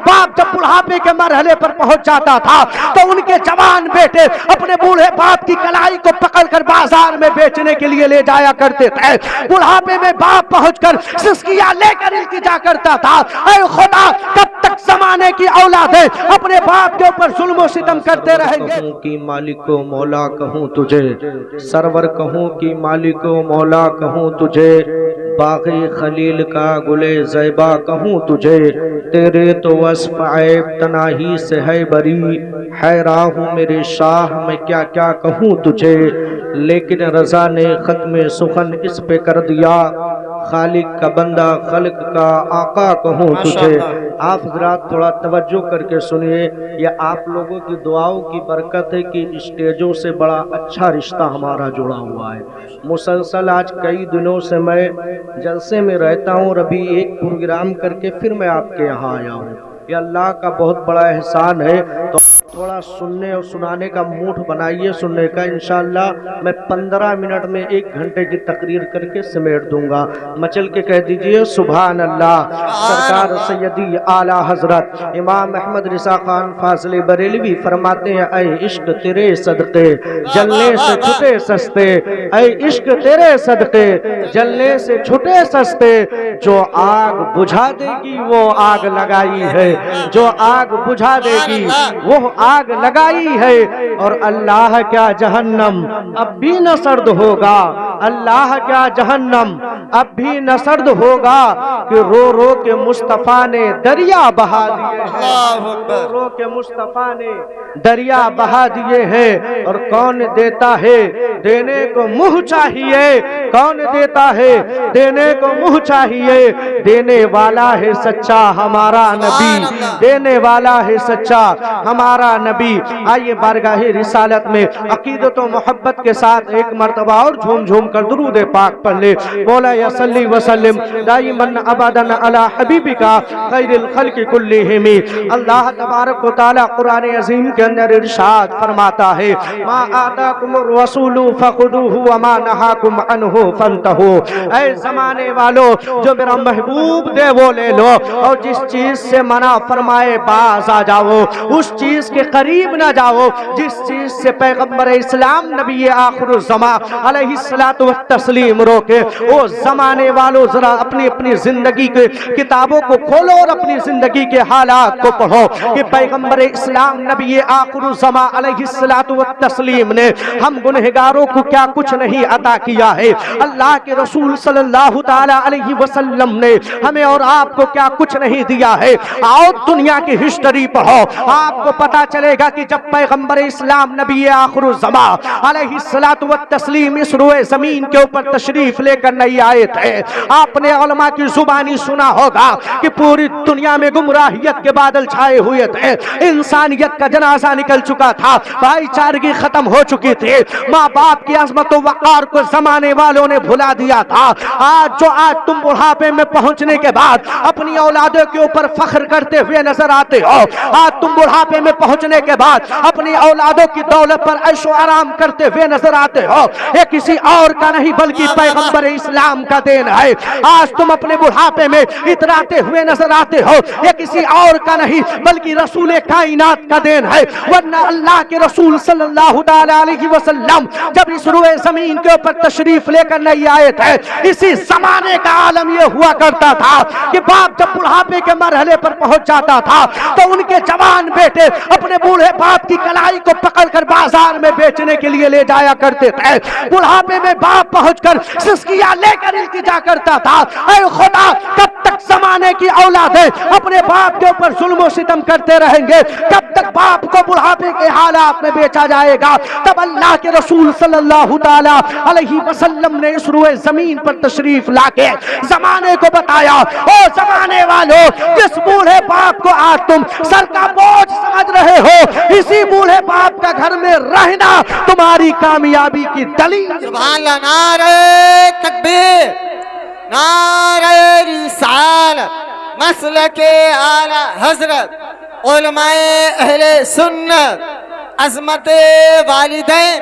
باپ جب بڑھاپے کے مرحلے پر پہنچ جاتا تھا تو ان کے جوان بیٹے اپنے بوڑھے باپ کی کلائی کو پکڑ کر بازار میں بیچنے کے لیے لے جایا کرتے تھے. بڑھاپے میں باپ پہنچ کر سسکیاں لے کر التجا کرتا تھا, اے خدا کب تک زمانے کی اولادیں اپنے باپ کے اوپر ظلم و ستم کرتے رہیں گے. کہوں کہ مالک و مولا کہوں تجھے, سرور کہوں کہ مالک و مولا کہوں تجھے, باغی خلیل کا گلے زیبا کہوں تجھے, تیرے تو وصف عیب تناہی سے ہے بری, حیران ہوں میرے شاہ میں کیا کیا کہوں تجھے, لیکن رضا نے ختم سخن اس پہ کر دیا, خالق کا بندہ خلق کا آقا کہوں تجھے. آپ حضرات تھوڑا توجہ کر کے سنیے, یہ آپ لوگوں کی دعاؤں کی برکت ہے کہ اسٹیجوں سے بڑا اچھا رشتہ ہمارا جڑا ہوا ہے. مسلسل آج کئی دنوں سے میں جلسے میں رہتا ہوں, اور ابھی ایک پروگرام کر کے پھر میں آپ کے یہاں آیا ہوں. یہ اللہ کا بہت بڑا احسان ہے. تو تھوڑا سننے اور سنانے کا موڈ بنائیے سننے کا. انشاءاللہ میں 15 منٹ میں 1 گھنٹے کی تقریر کر کے سمیٹ دوں گا. مچل کے کہہ دیجئے سبحان اللہ. سرکار سیدی اعلیٰ حضرت امام احمد رضا خان فاضل بریلوی فرماتے ہیں, اے عشق تیرے صدقے جلنے سے چھٹے سستے, اے عشق تیرے صدقے جلنے سے چھٹے سستے, جو آگ بجھا دے گی وہ آگ لگائی ہے, جو آگ بجھا دے گی وہ آگ لگائی ہے. اور اللہ کیا جہنم اب بھی نہ سرد ہوگا, اللہ کیا جہنم اب بھی نہ سرد ہوگا, کہ رو رو کے مصطفیٰ نے دریا بہا دیے ہیں, رو رو کے مصطفیٰ نے دریا بہا دیے ہیں. اور کون دیتا ہے دینے کو منہ چاہیے, کون دیتا ہے دینے کو منہ چاہیے, دینے والا ہے سچا ہمارا نبی, دینے والا ہے سچا ہمارا نبی. آئیے بارگاہ رسالت میں عقیدت و محبت کے ساتھ ایک مرتبہ اور جھوم جھوم کر درود پاک پڑھ لے. مولا یا صلی وسلم دائماً ابداً علی حبیبک خیر الخلق کلہم. اللہ تبارک و تعالی قرآن عظیم کے اندر ارشاد فرماتا ہے, ما آتاکم الرسول فخذوہ وما نہاکم عنہ فانتہوا. اے زمانے والو جو میرا محبوب دے وہ لے لو, اور جس چیز سے منع فرمائے باز آ جاؤ, اس چیز کے قریب نہ جاؤ جس چیز سے پیغمبر اسلام نبی آخر الزمان علیہ الصلوۃ والتسلیم روکے. او زمانے والو ذرا اپنی اپنی زندگی کے کتابوں کو کھولو اور اپنی زندگی کے حالات کو پڑھو کہ پیغمبر اسلام نبی آخر الزمان علیہ الصلوۃ والتسلیم نے ہم گنہگاروں کو کیا کچھ نہیں عطا کیا ہے. اللہ کے رسول صلی اللہ تعالی علیہ وسلم نے ہمیں اور آپ کو کیا کچھ نہیں دیا ہے. آؤ دنیا کی ہسٹری پڑھو, آپ کو پتا چلے گا کہ جب پیغمبر اسلام نبی آخر الزمان علیہ الصلوۃ والتسلیم اس روئے زمین کے اوپر تشریف لے کر نہیں آئے تھے, آپ نے علماء کی زبانی سنا ہوگا کہ پوری دنیا میں گمراہیت کے بادل چھائے ہوئے تھے, انسانیت کا جنازہ نکل چکا تھا, بھائی چارگی ختم ہو چکی تھی, ماں باپ کی عظمت و وقار کو زمانے والوں نے بھلا دیا تھا. آج تم بڑھاپے میں پہنچنے کے بعد اپنی اولادوں کے اوپر فخر کرتے ہوئے نظر آتے ہو, آج تم بڑھاپے میں پہنچنے کے بعد اپنی اولادوں کی دولت پر عیش و آرام کرتے ہوئے نظر آتے ہو, یہ کسی اور کا نہیں بلکہ پیغمبر اسلام کا دین ہے. آج تم اپنے بڑھاپے میں اتراتے ہوئے نظر آتے ہو, یہ کسی اور کا نہیں بلکہ رسول کائنات کا دین ہے. ورنہ اللہ کے رسول صلی اللہ تعالی علیہ وسلم جب اس روئے زمین کے اوپر تشریف لے کر نہیں آئے تھے, اسی زمانے کا عالم یہ ہوا کرتا تھا کہ باپ جب بڑھاپے کے مرحلے پر پہنچ جاتا تھا تو ان کے جوان بیٹے اپنے بوڑھے باپ کی کلائی کو پکڑ کر بازار میں بیچنے کے لیے لے جایا کرتے تھے. بڑھاپے میں باپ پہنچ کر سسکیاں لے کر التجا کرتا تھا, اے خدا کب تک زمانے کی اولادیں اپنے باپ کے اوپر ظلم و ستم کرتے رہیں گے, کب تک باپ کو بڑھاپے کے حالات میں بیچا جائے گا. تب اللہ کے رسول صلی اللہ تعالی علیہ وسلم نے اس روئے زمین پر تشریف لا کے زمانے کو بتایا, او زمانے والو جس بوڑھے باپ کو آج تم سر کا بوجھ سمجھ رہے ہو, اسی بوڑھے باپ کا گھر میں رہنا تمہاری کامیابی کی دلیل. سبحان اللہ. نعرہ تکبیر, نعرہ رسالت, مسلک اعلی حضرت, علماء اہل سنت, عظمت والدین,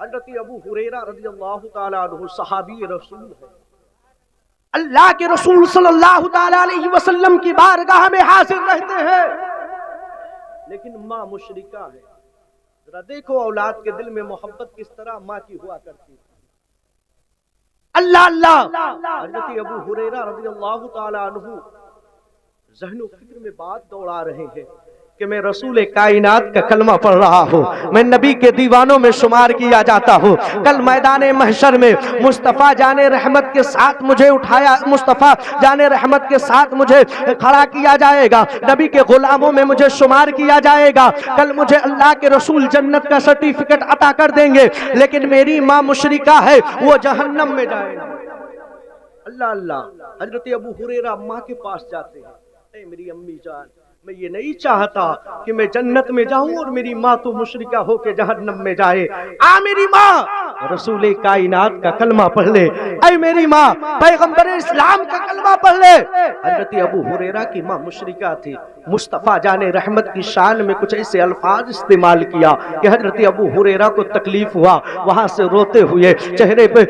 حضرت ابو ہریرہ رضی اللہ تعالیٰ عنہ صحابی رسول ہے، اللہ کے رسول صلی اللہ تعالیٰ علیہ وسلم کی بارگاہ میں حاضر رہتے ہیں، لیکن ماں مشرکہ ہے۔ ذرا دیکھو اولاد کے دل میں محبت کس طرح ماں کی ہوا کرتی ہے۔ اللہ اللہ، حضرت ابو ہریرہ رضی اللہ تعالیٰ عنہ ذہن و فکر میں بات دوڑا رہے ہیں کہ میں رسول کائنات کا کلمہ پڑھ رہا ہوں، میں نبی کے دیوانوں میں شمار کیا جاتا ہوں، کل میدان محشر میں مصطفیٰ جان رحمت کے ساتھ مجھے اٹھایا، مصطفیٰ جان رحمت کے ساتھ مجھے کھڑا کیا جائے گا، نبی کے غلاموں میں مجھے شمار کیا جائے گا، کل مجھے اللہ کے رسول جنت کا سرٹیفکیٹ عطا کر دیں گے، لیکن میری ماں مشرکہ ہے، وہ جہنم میں جائے گی۔ اللہ اللہ، حضرت ابو ہریرہ ماں کے پاس جاتے ہیں، اے میری امی جان، میں یہ نہیں چاہتا کہ میں جنت میں جاؤں اور میری ماں تو مشرکہ ہو کے جہنم میں جائے، میری ماں رسول کائنات کا کلمہ پڑھ لے، اے میری ماں پیغمبر اسلام کا کلمہ پڑھ لے۔ حضرت ابو ہریرہ کی ماں مشرکہ تھی، مصطفیٰ جان رحمت کی شان میں کچھ ایسے الفاظ استعمال کیا کہ حضرت ابو ہریرہ کو تکلیف ہوا، وہاں سے روتے ہوئے چہرے پہ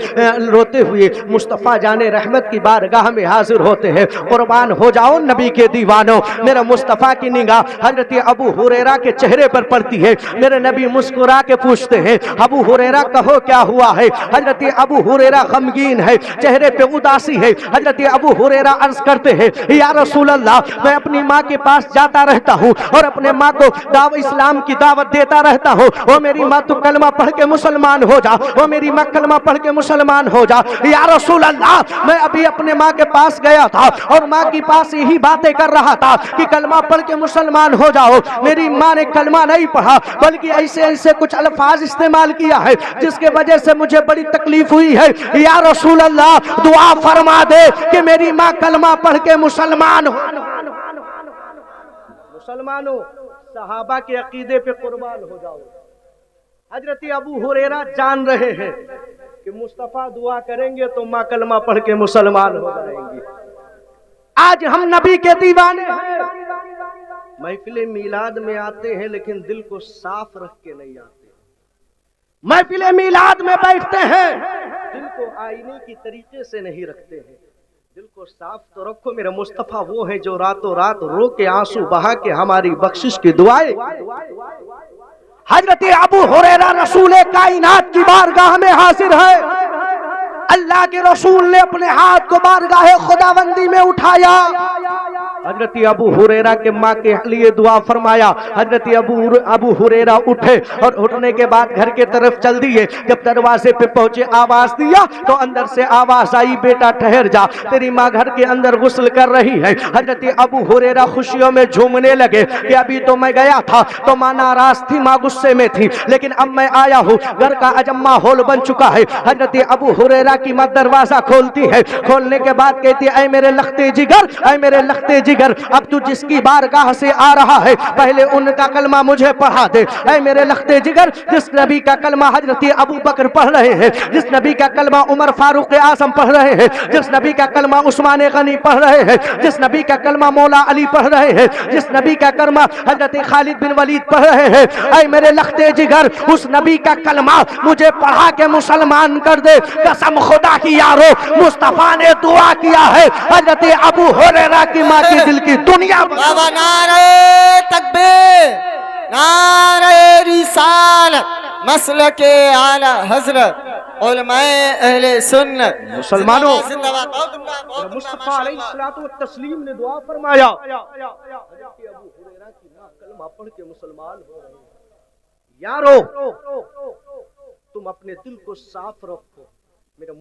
روتے ہوئے مصطفیٰ جان رحمت کی بارگاہ میں حاضر ہوتے ہیں۔ قربان ہو جاؤ نبی کے دیوانوں، میرے مصطفیٰ کی نگاہ حضرت ابو ہریرہ کے چہرے پر پڑتی ہے، میرے نبی مسکرا کے پوچھتے ہیں ابو ہریرہ کہو کیا ہوا ہے؟ حضرت ابو ہریرہ غمگین ہے، چہرے پہ اداسی ہے، حضرت ابو ہریرہ عرض کرتے ہیں یا رسول اللہ، میں اپنی ماں کے پاس جاتا رہتا ہوں اور اپنے ماں کو اسلام کی دعوت دیتا رہتا ہوں، وہ میری ماں تو کلمہ پڑھ کے مسلمان ہو جا، وہ میری ماں کلمہ پڑھ کے مسلمان ہو جا۔ یا رسول اللہ، میں ابھی اپنے ماں کے پاس گیا تھا اور ماں کے پاس یہی باتیں کر رہا تھا کہ کلمہ پڑھ کے مسلمان ہو جاؤ، میری ماں نے کلمہ نہیں پڑھا بلکہ ایسے ایسے کچھ الفاظ استعمال کیا ہے جس کے وجہ سے مجھے بڑی تکلیف ہوئی ہے، یا رسول اللہ دعا فرما دے کہ میری ماں کلمہ پڑھ کے مسلمان ہو۔ مسلمانوں، صحابہ کے عقیدے پہ قربان ہو جاؤ۔ حضرت ابو ہریرہ جان رہے ہیں کہ مصطفیٰ دعا کریں گے تو ماں کلمہ پڑھ کے مسلمان ہو جائیں گی۔ آج ہم نبی کے دیوانے ہیں، محفل میلاد میں آتے ہیں لیکن دل کو صاف رکھ کے نہیں آتے، محفل میلاد میں بیٹھتے ہیں، دل کو آئینے کی طریقے سے نہیں رکھتے ہیں، دل کو صاف تو رکھو۔ میرے مصطفیٰ وہ ہیں جو راتوں رات رو کے آنسو بہا کے ہماری بخشش کی دعائیں۔ حضرت ابو ہریرہ رسول کائنات کی بارگاہ میں حاضر ہے، اللہ کے رسول نے اپنے ہاتھ کو بارگاہ خداوندی میں اٹھایا، حضرت ابو ہریرہ کے ماں کے لیے دعا فرمایا۔ حضرت ابو ہریرہ اٹھے اور اٹھنے کے بعد گھر کے طرف چل دیے، جب دروازے پہ پہنچے آواز دیا تو اندر سے آواز آئی بیٹا ٹھہر جا، تیری ماں گھر کے اندر غسل کر رہی ہے۔ حضرت ابو ہریرہ خوشیوں میں جھومنے لگے کہ ابھی تو میں گیا تھا تو ماں ناراض تھی، ماں غصے میں تھی، لیکن اب میں آیا ہوں، گھر کا عجب ماحول بن چکا ہے۔ حضرت ابو ہریرہ کی ماں دروازہ کھولتی ہے، کھولنے کے بعد کہتی ہے اے میرے لختے جگر، اے میرے لختے جگر، اب تو جس کی بارگاہ سے آ رہا ہے پہلے ان کا کلمہ مجھے پڑھا دے۔ اے میرے لختے جگر، جس نبی کا کلمہ حضرت ابو بکر پڑھ رہے ہیں، جس نبی کا کلمہ عمر فاروق اعظم پڑھ رہے ہیں، جس نبی کا کلمہ عثمان غنی پڑھ رہے ہیں، جس نبی کا کلمہ مولا علی پڑھ رہے ہیں، جس نبی کا کلمہ حضرت خالد بن ولید پڑھ رہے ہیں، اے میرے لختے جگر اس نبی کا کلمہ مجھے پڑھا کے مسلمان کر دے۔ قسم خدا کی یارو، مصطفیٰ نے دعا کیا ہے، حضرت ابو ہریرہ کی ماں کے دل کی دنیا بابا نعرہ تکبیر، نعرہ رسالت، مسلک اعلی حضرت، علماء اہل سنت۔ مسلمانوں، زندہ باد، بہت زندہ باد، مصطفیٰ علیہ الصلوۃ والتسلیم نے دعا فرمایا، حضرت ابو ہریرہ کی ماں کلمہ پڑھ کے مسلمان ہو رہے ہیں۔ یارو تم اپنے دل کو صاف رکھو، میرے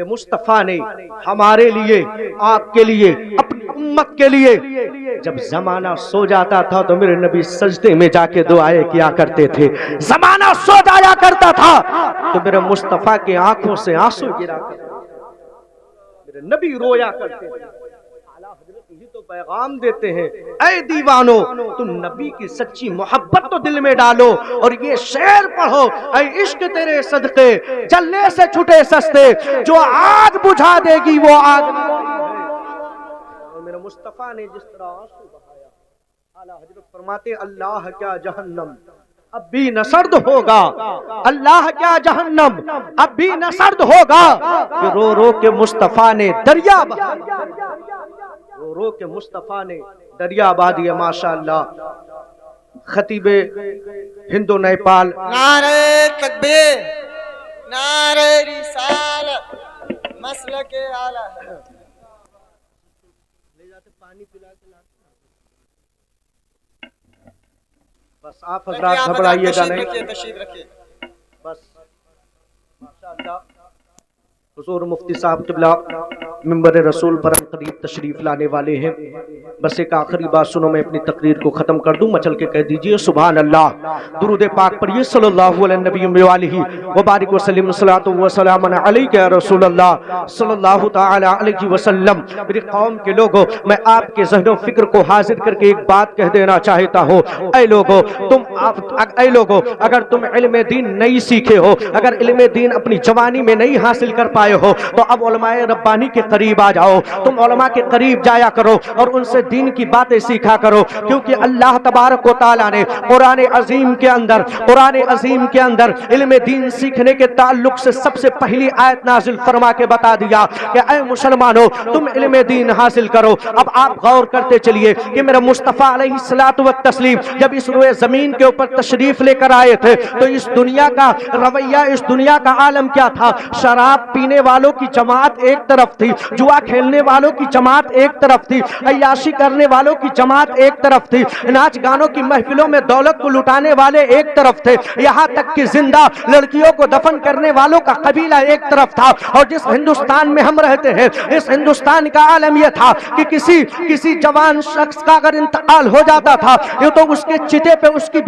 مصطفیٰ نے ہمارے لیے، آپ کے لیے، اپنی امت کے لیے جب زمانہ سو جاتا تھا تو میرے نبی سجدے میں جا کے دعائیں کیا کرتے تھے، زمانہ سو جایا کرتا تھا تو میرے مصطفیٰ کی آنکھوں سے آنسو گرا کرتے تھے، میرے نبی رویا کرتے تھے۔ یہی تو پیغام دیتے ہیں، اے دیوانو تم نبی کی سچی محبت تو دل میں ڈالو اور یہ شعر پڑھو، اے عشق تیرے صدقے جلنے سے چھٹے سستے، جو آگ بجھا دے گی وہ آگ نہ ہے۔ اور میرے مصطفیٰ نے جس طرح آنسو بہایا، اعلیٰ حضرت فرماتے اللہ کیا جہنم، اب بھی نہ سرد ہوگا اللہ کیا جہنم، اب بھی نہ سرد ہوگا کہ رو رو کے مصطفیٰ نے دریا بہا دیا، رو رو کے مصطفیٰ نے دریا بہا دیا۔ ماشاءاللہ خطیب ہند و نیپال نعرہ تکبیر، نعرہ رسالت، مسلک اعلیٰ ہے۔ بس آپ حضرات گھبرائیے گا نہیں، تشریف رکھیے۔ بس ماشاءاللہ حضور مفتی صاحب قبلہ منبر رسول پر قریب تشریف لانے والے ہیں۔ بس ایک آخری بات سنو، میں اپنی تقریر کو ختم کر دوں، مچل کے کہہ دیجئے سبحان اللہ، درود پاک پڑھیے صلی اللہ علیہ نبی وآلہ وبارک وسلم، صلاۃ و سلام علیک یا رسول اللہ صلی اللہ تعالی علیہ وسلم۔ میری قوم کے لوگوں، میں آپ کے ذہن و فکر کو حاضر کر کے ایک بات کہہ دینا چاہتا ہوں۔ اے لوگوں، اگر تم علم دین نہیں سیکھے ہو، اگر علم دین اپنی جوانی میں نہیں حاصل کر پائے ہو، تو اب علماء ربانی کے قریب آ جاؤ، تم علماء کے قریب جایا کرو اور ان سے دین کی باتیں سیکھا کرو، کیونکہ اللہ تبارک و تعالیٰ نے قرآن عظیم کے اندر علم دین سیکھنے کے تعلق سے سب سے پہلی آیت نازل فرما کے بتا دیا کہ اے مسلمانوں تم علم دین حاصل کرو۔ اب آپ غور کرتے چلیے کہ میرا مصطفیٰ علیہ الصلوۃ والتسلیم جب اس روئے زمین کے اوپر تشریف لے کر آئے تھے تو اس دنیا کا رویہ، اس دنیا کا عالم کیا تھا؟ شراب پینے والوں کی جماعت ایک طرف تھی، جوا کھیلنے والوں کی جماعت ایک طرف تھی، عیاشی کرنے والوں کی جماعت ایک طرف تھی، ناچ گانوں کی محفلوں میں دولت کو لٹانے والے ایک طرف تھے، یہاں تک کہ زندہ لڑکیوں کو دفن کرنے والوں کا قبیلہ ایک طرف تھا۔ اور جس ہندوستان میں ہم رہتے ہیں، اس ہندوستان کا عالم یہ تھا کہ کسی جوان شخص کا اگر انتقال ہو جاتا تھا تو اس کے چتے پہ اس کی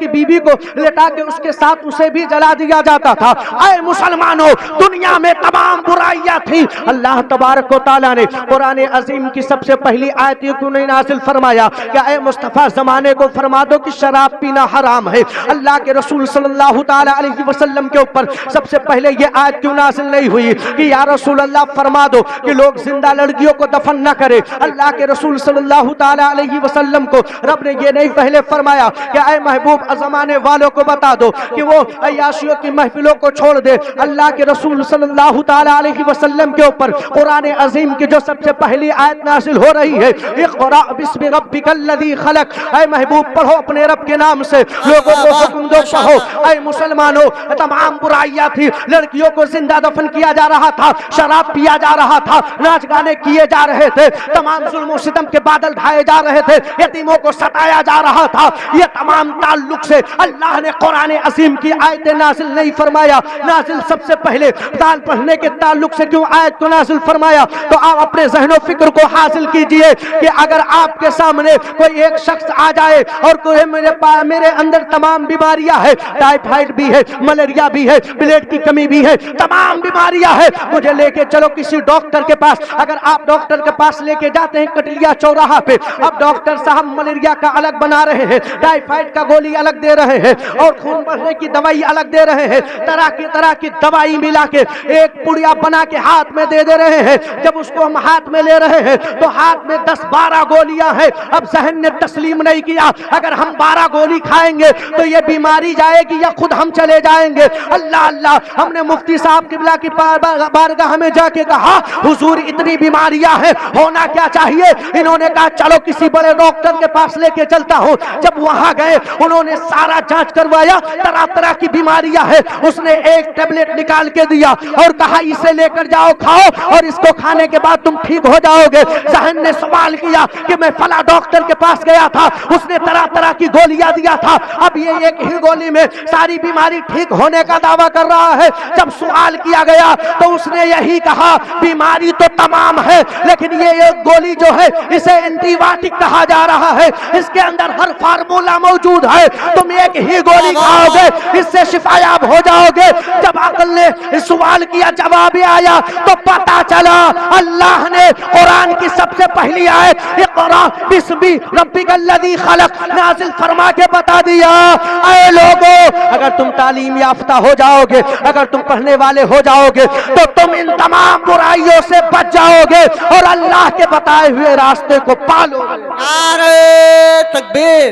بیوی کو لٹا کے اس کے ساتھ اسے بھی جلا دیا جاتا تھا۔ اے مسلمانوں، دنیا میں تمام برائیاں تھیں، اللہ تبارک و تعالیٰ نے قرآن عظیم کی سب سے پہلی آیت کیوں نہیں نازل فرمایا کہ اے مصطفیٰ زمانے کو فرما دو کہ شراب پینا حرام ہے؟ اللہ کے رسول صلی اللہ تعالیٰ علیہ وسلم کے اوپر سب سے پہلے یہ آیت کیوں نازل نہیں ہوئی کہ یا رسول اللہ فرما دو کہ لوگ زندہ لڑکیوں کو دفن نہ کرے؟ اللہ کے رسول صلی اللہ تعالیٰ علیہ وسلم کو رب نے یہ نہیں پہلے فرمایا کہ اے محبوب زمانے والوں کو بتا دو کہ وہ عیاشیوں کی محفلوں کو چھوڑ دے؟ اللہ کے رسول صلی اللہ تعالیٰ علیہ وسلم کے اوپر قرآن عظیم کی جو سب سے پہلی آیت نازل ہو رہی ہے، اقرأ بسم ربک الذی خلق، اے محبوب پڑھو اپنے رب کے نام سے، لوگوں کو حکم دو پڑھو۔ اے مسلمانوں، تمام برائیاں تھی، لڑکیوں کو زندہ دفن کیا جا رہا تھا، شراب پیا جا رہا تھا، ناچ گانے کیے جا رہے تھے، تمام ظلم و ستم کے بادل ڈھائے جا رہے تھے، یتیموں کو ستایا جا رہا تھا۔ یہ تمام تعلق سے اللہ نے قرآن عظیم کی آیتیں نازل نہیں فرمایا۔ نازل سب سے پہلے دال پڑھنے کے تعلق سے کیوں آیت کو نازل فرمایا؟ تو آپ اپنے ذہن و فکر کو حاصل کیجئے کہ اگر آپ کے سامنے کوئی ایک شخص آ جائے اور کوئی میرے اندر تمام بیماریاں ہیں، ٹائیفائڈ بھی ہے، ملیریا بھی ہے، بلڈ کی کمی بھی ہے، تمام بیماریاں ہیں، مجھے لے کے چلو کسی ڈاکٹر کے پاس۔ اگر آپ ڈاکٹر کے پاس لے کے جاتے ہیں کٹلیا چوراہا پہ، اب ڈاکٹر صاحب ملیریا کا الگ بنا رہے ہیں، ٹائیفائڈ کا گولی الگ دے رہے ہیں، اور خون بڑھنے کی دوائی الگ دے رہے ہیں، طرح کی دوائی ملا کے ایک پڑیا بنا کے ہاتھ میں دے رہے ہیں۔ جب اس کو ہم ہاتھ میں لے رہے ہیں تو ہاتھ میں 10-12 گولیاں ہیں۔ اب ذہن نے تسلیم نہیں کیا، اگر ہم 12 گولی کھائیں گے تو یہ بیماری جائے گی یا خود ہم چلے جائیں گے؟ اللہ اللہ، ہم نے مفتی صاحب قبلہ کی بارگاہ میں جا کے کہا حضور اتنی بیماریاں ہیں، ہونا کیا چاہیے؟ انہوں نے کہا چلو کسی بڑے ڈاکٹر کے پاس لے کے چلتا ہوں۔ جب وہاں گئے انہوں نے سارا جانچ کروایا، طرح کی بیماریاں ہیں، اس نے ایک ٹیبلٹ نکال کے دیا اور کہا اسے لے کر جاؤ کھاؤ، اور اس کو کھانے کے بعد تم ٹھیک ہو جاؤ گے۔ ذہن نے سوال کیا کہ میں فلاں ڈاکٹر کے پاس گیا تھا، اس نے طرح کی گولیاں دیا تھا، اب یہ ایک ہی گولی میں ساری بیماری ٹھیک ہونے کا دعویٰ کر رہا ہے۔ جب سوال کیا گیا تو اس نے یہی کہا بیماری تو تمام ہے، لیکن یہ ایک گولی جو ہے اسے اینٹی بایوٹک کہا جا رہا ہے، اس کے اندر ہر فارمولا موجود ہے، تم ایک ہی گولی کھاؤ گے اس سے شفا یاب ہو جاؤ گے۔ جب عقل نے سوال کیا جواب آیا تو پتا چلا اللہ نے قرآن کی سب سے پہلی آیت اقرأ بسم ربک الذی خلق نازل فرما کے بتا دیا اے لوگوں، اگر تم تعلیم یافتہ ہو جاؤ گے، اگر تم پڑھنے والے ہو جاؤ گے تو تم ان تمام برائیوں سے بچ جاؤ گے اور اللہ کے بتائے ہوئے راستے کو پالو گے۔ نعرہ تکبیر،